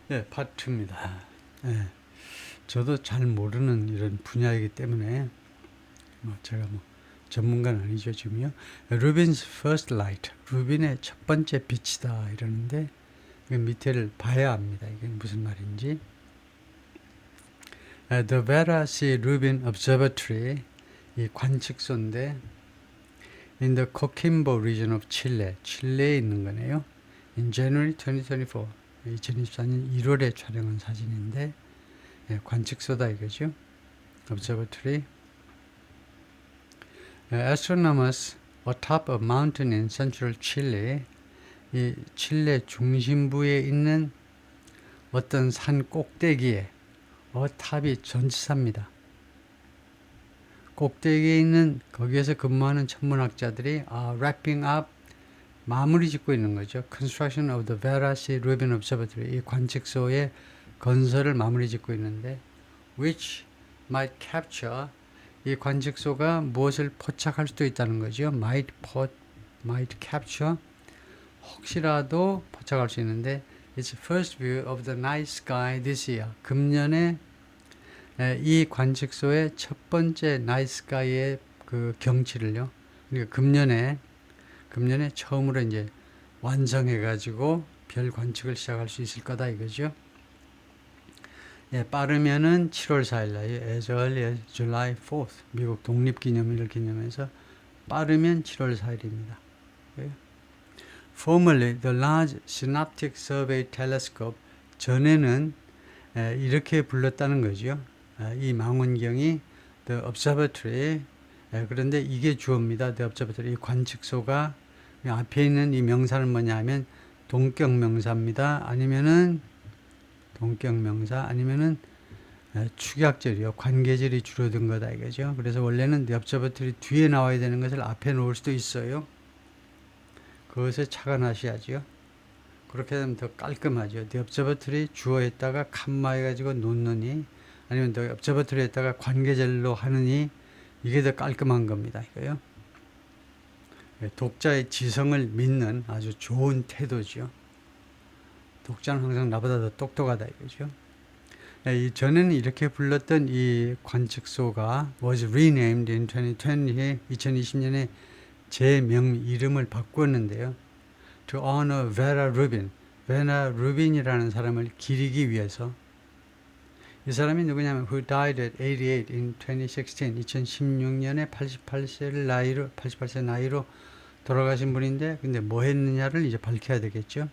예, 파트입니다. 예, 저도 잘 모르는 이런 분야이기 때문에 제가 전문가는 아니죠 지금요. 루빈's first light, 루빈의 첫 번째 빛이다 이러는데 밑에를 봐야 합니다. 이게 무슨 말인지. The Vera C. Rubin Observatory, 이 관측소인데 in the Coquimbo region of Chile, 칠레에 있는 거네요. In January 2024, 2024년 1월에 촬영한 사진인데 관측소다 이거죠. Observatory. Astronomers atop a mountain in central Chile, 이 칠레 중심부에 있는 어떤 산 꼭대기에 탑이 전치사입니다. 꼭대기에 있는 거기에서 근무하는 천문학자들이 wrapping up, 마무리 짓고 있는 거죠. Construction of the Vera C. Rubin Observatory, 이 관측소의 건설을 마무리 짓고 있는데 which might capture, 이 관측소가 무엇을 포착할 수도 있다는 거죠. might capture, 혹시라도 포착할 수 있는데 It's first view of the night sky this year. 금년에 이 관측소의 첫 번째 night sky의 그 경치를요. 그러니까 금년에 처음으로 이제 완성해가지고 별 관측을 시작할 수 있을 거다 이거죠. 예, 빠르면은 7월 4일 날, as early as July 4th, 미국 독립기념일을 기념해서 빠르면 7월 4일입니다. 예. Formerly, the Large Synoptic Survey Telescope, 전에는 이렇게 불렀다는 거죠. 이 망원경이 The Observatory, 그런데 이게 주어입니다. The Observatory, 이 관측소가 앞에 있는 이 명사는 뭐냐 하면 동격명사입니다. 아니면은 동격명사 아니면은 축약절이요. 관계절이 줄어든 거다 이거죠. 그래서 원래는 The Observatory 뒤에 나와야 되는 것을 앞에 놓을 수도 있어요. 그것에 착안하셔야죠. 그렇게 되면 더 깔끔하죠. The Observatory 주어에다가 칸마 해가지고 놓느니 아니면 The Observatory에다가 관계절로 하느니 이게 더 깔끔한 겁니다. 이거요. 독자의 지성을 믿는 아주 좋은 태도죠. 독자는 항상 나보다 더 똑똑하다 이거죠. 전에는 이렇게 불렀던 이 관측소가 was renamed in 2020, 2020년에 이름을 바꾸었는데요. To honor Vera Rubin, Vera Rubin이라는 사람을 기리기 위해서. 이 사람이 누구냐면 who died at 88 in 2016, 2016년에 88세 나이로 돌아가신 분인데 근데 뭐 했느냐를 이제 밝혀야 되겠죠.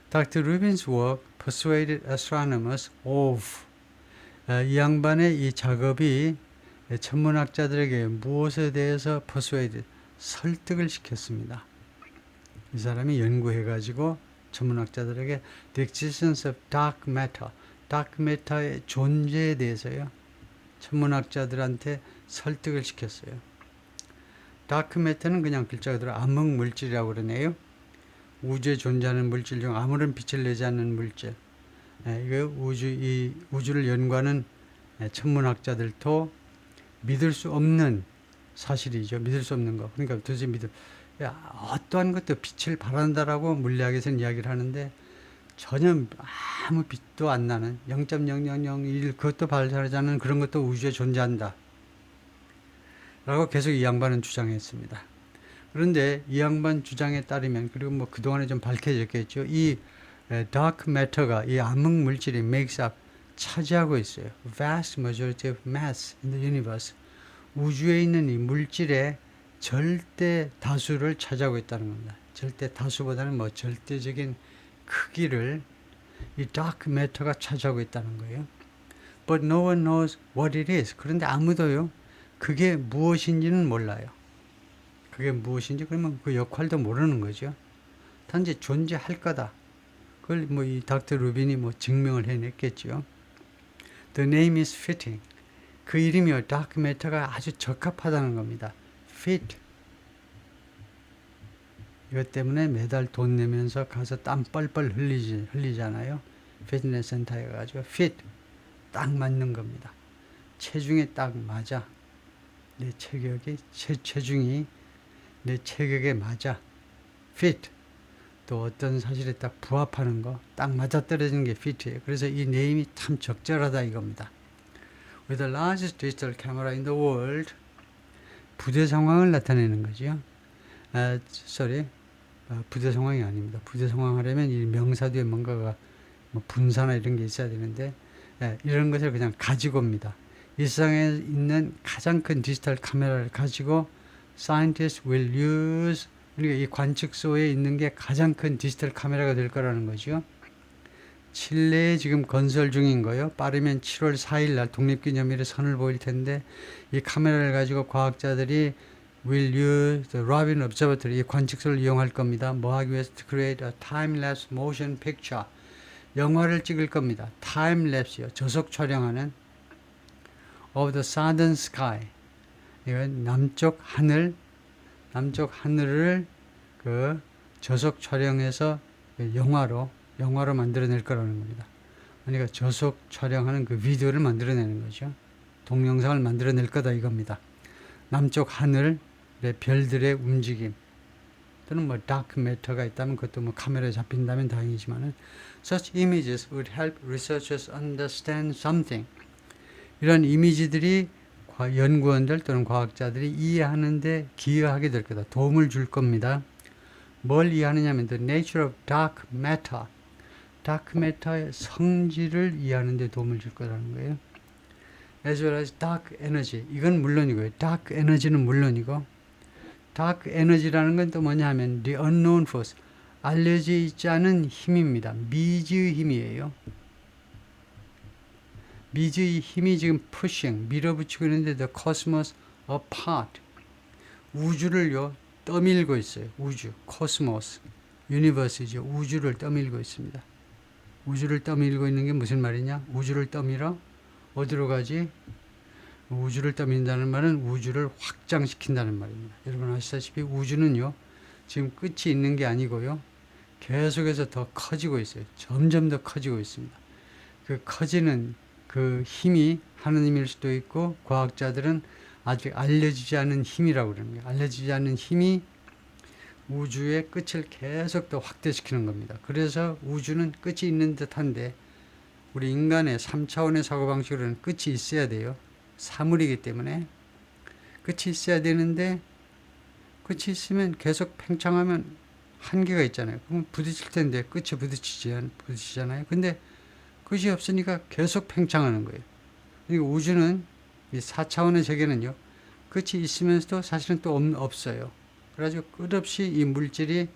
Dr. Rubin's work persuaded astronomers of, 이 양반의 이 작업이 천문학자들에게 무엇에 대해서 persuaded, 설득을 시켰습니다. 이 사람이 연구해가지고 천문학자들에게 the existence of dark matter의 존재에 대해서요. 천문학자들한테 설득을 시켰어요. dark matter는 그냥 글자 그대로 암흑 물질이라고 그러네요. 우주에 존재하는 물질 중 아무런 빛을 내지 않는 물질. 이거 우주를 연구하는 천문학자들도 믿을 수 없는 사실이죠. 믿을 수 없는 거. 그러니까 도저히 어떠한 것도 빛을 발한다라고 물리학에서는 이야기를 하는데 전혀 아무 빛도 안 나는 0.0001 그것도 발하지 않는 그런 것도 우주에 존재한다. 라고 계속 이 양반은 주장했습니다. 그런데 이 양반 주장에 따르면 그리고 그동안에 좀 밝혀졌겠죠. 이 dark matter가 이 암흑 물질이 makes up 차지하고 있어요. vast majority of mass in the universe. 우주에 있는 이 물질의 절대 다수를 차지하고 있다는 겁니다. 절대 다수보다는 절대적인 크기를 이 dark matter가 차지하고 있다는 거예요. But no one knows what it is. 그런데 아무도요, 그게 무엇인지는 몰라요. 그게 무엇인지 그러면 그 역할도 모르는 거죠. 단지 존재할 거다. 그걸 이 닥터 루빈이 증명을 해냈겠죠. The name is fitting. 그 이름이요, dark matter가 아주 적합하다는 겁니다. fit. 이것 때문에 매달 돈 내면서 가서 땀 뻘뻘 흘리잖아요. 피트니스 센터에 가가지고 fit. 딱 맞는 겁니다. 체중에 딱 맞아. 내 체격이, 체중이 내 체격에 맞아. fit. 또 어떤 사실에 딱 부합하는 거, 딱 맞아떨어지는 게 fit예요. 그래서 이 네임이 참 적절하다 이겁니다. With the largest digital camera in the world, 부대 상황을 나타내는 거죠. 부대 상황이 아닙니다. 부대 상황 하려면 이 명사 뒤에 뭔가가 뭐 분사나 이런 게 있어야 되는데, 이런 것을 그냥 가지고 옵니다. 이 세상에 있는 가장 큰 디지털 카메라를 가지고 scientists will use, 그러니까 이 관측소에 있는 게 가장 큰 디지털 카메라가 될 거라는 거죠. 칠레에 지금 건설 중인 거요. 빠르면 7월 4일 날 독립기념일에 선을 보일 텐데, 이 카메라를 가지고 과학자들이 will use the Robin Observatory, 이 관측소를 이용할 겁니다. 뭐 하기 위해서? To create a time-lapse motion picture. 영화를 찍을 겁니다. 타임랩스요. 저속 촬영하는 of the southern sky. 이건 남쪽 하늘을 그 저속 촬영해서 영화로 만들어낼 거라는 겁니다. 그러니까 저속 촬영하는 그 비디오를 만들어내는 거죠. 동영상을 만들어낼 거다 이겁니다. 남쪽 하늘의 별들의 움직임 또는 뭐 다크 매터가 있다면 그것도 뭐 카메라에 잡힌다면 다행이지만은 such images would help researchers understand something. 이런 이미지들이 연구원들 또는 과학자들이 이해하는데 기여하게 될 거다. 도움을 줄 겁니다. 뭘 이해하느냐면 the nature of dark matter. dark matter의 성질을 이해하는 데 도움을 줄 거라는 거예요. as well as dark energy. 이건 물론이고요. dark energy는 물론이고 dark energy라는 건 또 뭐냐 하면 the unknown force. 알려져 있지 않은 힘입니다. 미지의 힘이에요. 미지의 힘이 지금 pushing, 밀어붙이고 있는데 the cosmos apart. 우주를요, 떠밀고 있어요. 우주, cosmos, universe이죠. 우주를 떠밀고 있습니다. 우주를 떠밀고 있는 게 무슨 말이냐? 우주를 떠밀어 어디로 가지? 우주를 떠민다는 말은 우주를 확장시킨다는 말입니다. 여러분 아시다시피 우주는요, 지금 끝이 있는 게 아니고요, 계속해서 더 커지고 있어요. 점점 더 커지고 있습니다. 그 커지는 그 힘이 하느님일 수도 있고, 과학자들은 아직 알려지지 않은 힘이라고 그럽니다. 알려지지 않은 힘이 우주의 끝을 계속 더 확대시키는 겁니다. 그래서 우주는 끝이 있는 듯한데, 우리 인간의 3차원의 사고방식으로는 끝이 있어야 돼요. 사물이기 때문에 끝이 있어야 되는데, 끝이 있으면 계속 팽창하면 한계가 있잖아요. 그럼 부딪힐 텐데 끝이 부딪히잖아요. 근데 끝이 없으니까 계속 팽창하는 거예요. 그러니까 우주는, 이 4차원의 세계는요, 끝이 있으면서도 사실은 또 없어요. 그래가지고 끝없이 이 물질이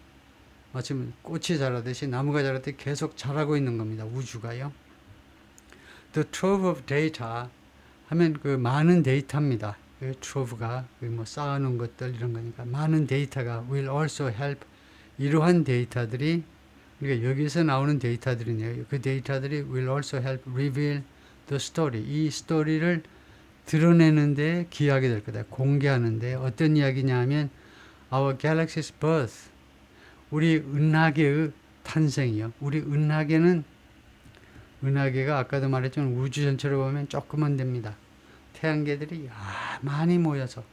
마치 꽃이 자라듯이, 나무가 자라듯이 계속 자라고 있는 겁니다. 우주가요. The trove of data 하면 그 많은 데이터입니다. 그 trove가 뭐 쌓아놓은 것들 이런 거니까 많은 데이터가 will also help. 이러한 데이터들이, 그러니까 여기서 나오는 데이터들이네요. 그 데이터들이 will also help reveal the story. 이 스토리를 드러내는 데 기여하게 될 거다. 공개하는데 어떤 이야기냐 하면 our galaxy's birth. 우리 은하계의 탄생이요. 우리 은하계가 아까도 말했지만 우주 전체로 보면 조그만 데입니다. 태양계들이 많이 모여서,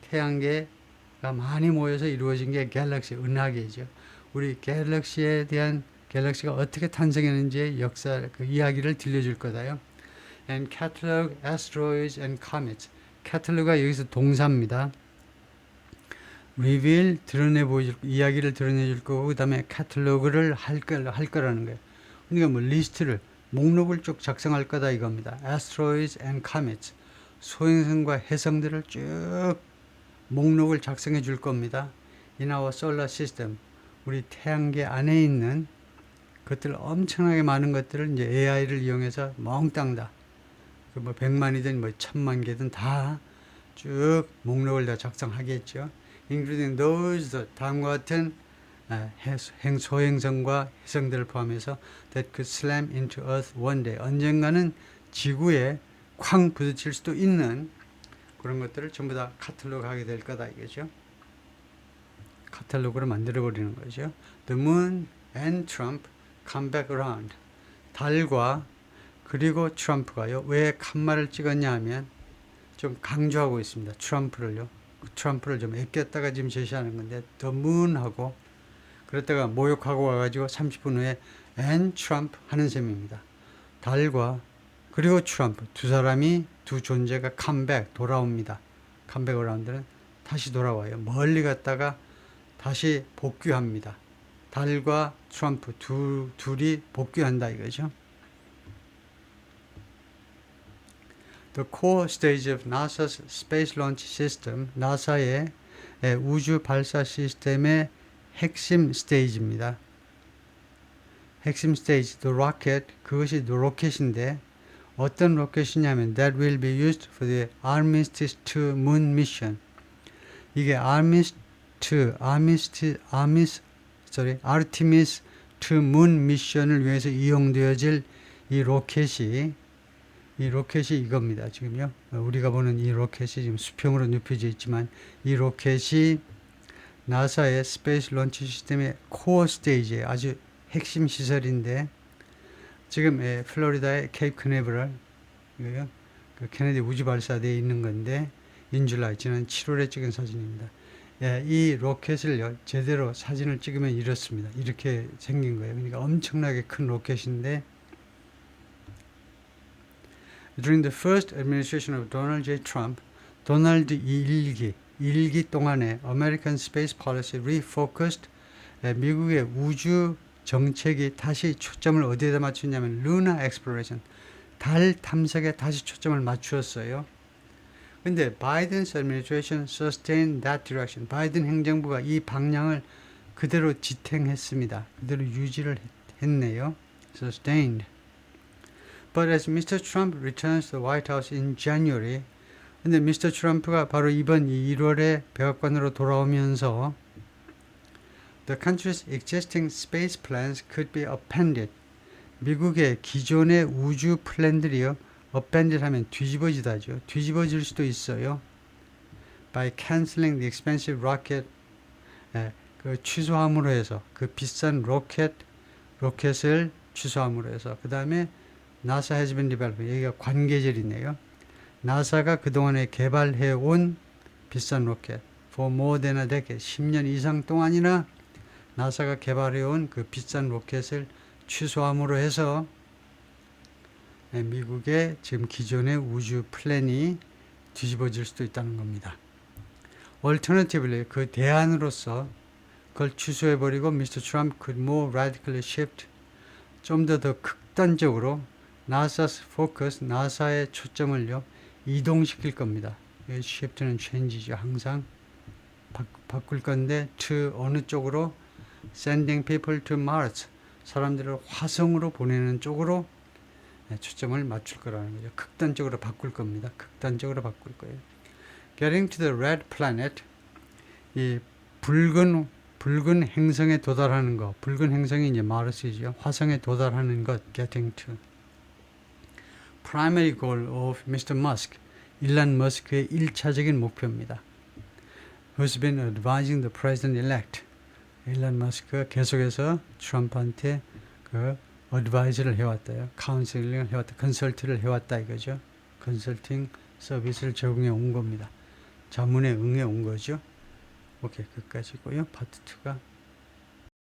태양계가 많이 모여서 이루어진 게 갤럭시, 은하계죠. 우리 갤럭시가 어떻게 탄생했는지의 역사, 그 이야기를 들려줄 거다요. And catalog asteroids and comets. catalog가 여기서 동사입니다. reveal, 이야기를 드러내줄 거고, 그 다음에 catalog를 할 거라는 거예요. 그러니까 뭐 리스트를, 목록을 쭉 작성할 거다 이겁니다. asteroids and comets. 소행성과 해성들을 쭉 목록을 작성해 줄 겁니다. In our solar system. 우리 태양계 안에 있는 것들, 엄청나게 많은 것들을 이제 AI를 이용해서 몽땅 다, 뭐 100만이든 뭐 1000만 개든 다 쭉 목록을 다 작성하겠죠. Including those, 다음과 같은 소행성과 해성들을 포함해서 that could slam into Earth one day. 언젠가는 지구에 쾅 부딪힐 수도 있는 그런 것들을 전부 다 카탈로그 하게 될 거다 이거죠. 카탈로그를 만들어 버리는 거죠. The moon and Trump come back around. 달과 그리고 트럼프가요. 왜 칸말을 찍었냐 하면 좀 강조하고 있습니다. 트럼프를 좀 아꼈다가 지금 제시하는 건데, the moon하고 그 그랬다가 모욕하고 와가지고 30분 후에 and Trump 하는 셈입니다. 달과 그리고 트럼프 두 존재가 컴백 돌아옵니다. 컴백 어라운드는 다시 돌아와요. 멀리 갔다가 다시 복귀합니다. 달과 트럼프 둘이 복귀한다 이거죠. The core stage of NASA's Space Launch System, 나사의 우주 발사 시스템의 핵심 스테이지입니다. 핵심 스테이지, the rocket, 그것이 the 로켓인데 어떤 로켓이냐면 that will be used for the Artemis 2 moon mission. 이게 Artemis 2 moon 미션을 위해서 이용되어질 이 로켓이 이겁니다. 지금요. 우리가 보는 이 로켓이 지금 수평으로 눕혀져 있지만 이 로켓이 나사의 스페이스 런치 시스템의 코어 스테이지에 아주 핵심 시설인데 지금 플로리다의 케이프 커네버럴 이거요. 그 케네디 우주 발사대에 있는 건데 인줄라이 지난 7월에 찍은 사진입니다. 이 로켓을요 제대로 사진을 찍으면 이렇습니다. 이렇게 생긴 거예요. 그러니까 엄청나게 큰 로켓인데 During the first administration of Donald J. Trump, 도널드 1기 동안에 American Space Policy refocused 미국의 우주 정책이 다시 초점을 어디에다 맞췄냐면 Lunar Exploration, 달 탐색에 다시 초점을 맞추었어요. 근데 바이든's administration sustained that direction. 바이든 행정부가 이 방향을 그대로 지탱했습니다. 그대로 유지를 했네요. Sustained. But as Mr. Trump returns to the White House in January, 근데 미스터 트럼프가 바로 이번 1월에 백악관으로 돌아오면서 The country's existing space plans could be upended. 미국의 기존의 우주 플랜들이요, upended 하면 뒤집어지다죠. 뒤집어질 수도 있어요. By canceling the expensive rocket, 그 취소함으로 해서 그 비싼 로켓을 취소함으로 해서 그 다음에 NASA has been developed. 여기가 관계절이네요. 나사가 그동안에 개발해온 비싼 로켓 for more than a decade, 10년 이상 동안이나 나사가 개발해온 그 비싼 로켓을 취소함으로 해서 미국의 지금 기존의 우주 플랜이 뒤집어질 수도 있다는 겁니다. Alternatively, 그 대안으로서 그걸 취소해버리고 Mr. Trump could more radically shift, 좀 더 극단적으로 NASA's focus, 나사의 초점을요 이동시킬 겁니다. shift는 change죠. 항상 바꿀 건데 to 어느 쪽으로 sending people to Mars, 사람들을 화성으로 보내는 쪽으로 초점을 맞출 거라는 거죠. 극단적으로 바꿀 겁니다. 극단적으로 바꿀 거예요. Getting to the red planet, 이 붉은 행성에 도달하는 것, 붉은 행성이 이제 마르스이죠. 화성에 도달하는 것, getting to. Primary goal of Mr. Musk, 일란 머스크의 1차적인 목표입니다. Who's been advising the president-elect. 일란 머스크가 계속해서 트럼프한테 그 어드바이즈를 해왔다요. 카운슬링을 해왔다. 컨설트를 해왔다 이거죠. 컨설팅 서비스를 제공해 온 겁니다. 자문에 응해 온 거죠. 오케이, 끝까지고요. 파트 2가